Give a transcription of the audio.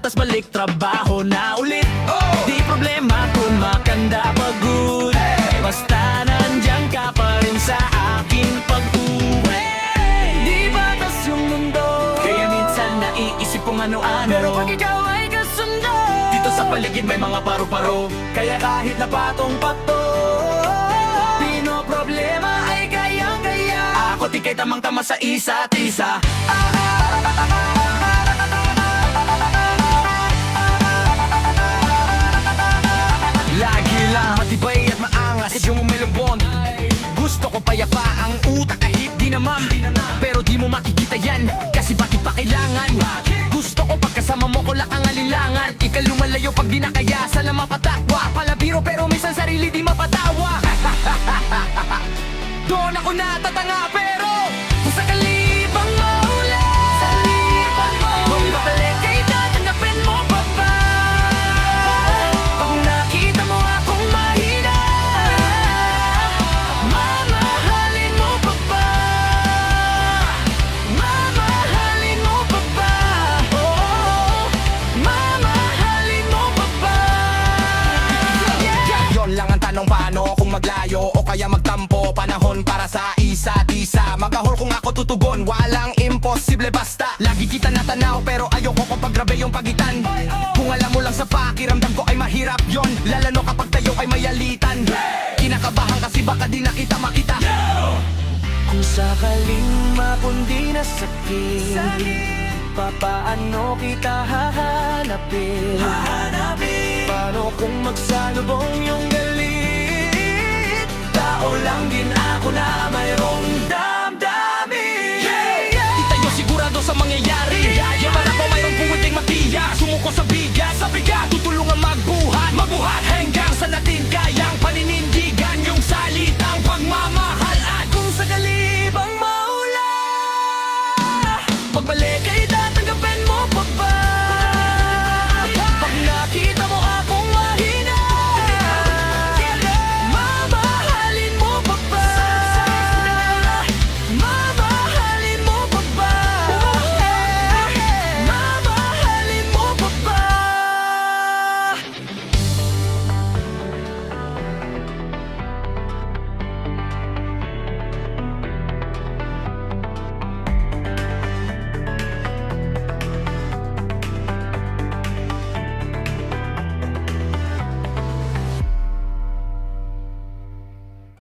tas balik trabaho na ulit. Di problema kung makanda pagod, basta nandyan ka pa rin sa akin pag-uwi. Di batas yung mundo, kaya minsan naiisip kung ano-ano, pero pag ikaw ay kasundo, dito sa paligid may mga paru-paro, kaya kahit na patong-pato, problema ay kayang-kaya. Ako't ika'y tamang-tama sa isa't isa. Lagi lang matibay at maangas, yung umilumbon. Gusto ko payapa ang utak kahit di naman, pero di mo makikita yan, kasi bakit pa kailangan? Gusto ko pagkasama mo ko lang ang alilangan. Ikaw lumalayo pag di na kaya, sana mapatakwa. Palabiro pero minsan sarili di mapatawa. Doon ako natatanga pero kung sakali bang mahuli, kung babalik ay tatanggapin mo pa ba? Pag nakita mo akong mahina, mamahalin mo pa ba? Mamahalin mo pa ba? Oh, mamahalin mo pa ba? Yon lang ang tanong, paano kung maglayo o kaya magtampo? Panahon para sa isa't isa, magahol kung ako tutugon, walang imposible basta lagi kita natanaw, pero ayoko ko paggrabe yung pagitan. Kung alam mo lang sa pakiramdam ko ay mahirap yon, lalano kapag tayo ay mayalitan. Kinakabahan kasi baka di na kita makita. Kung sakaling mapundi na sakit, papaano kita hahanapin? Paano kung magsalubong yung galit? Tao lang din ako na mayroong damdamin. Di tayo sigurado sa mangyayari, para ko mayroong puwedeng matiyak. Sumuko sa bigat, tutulungan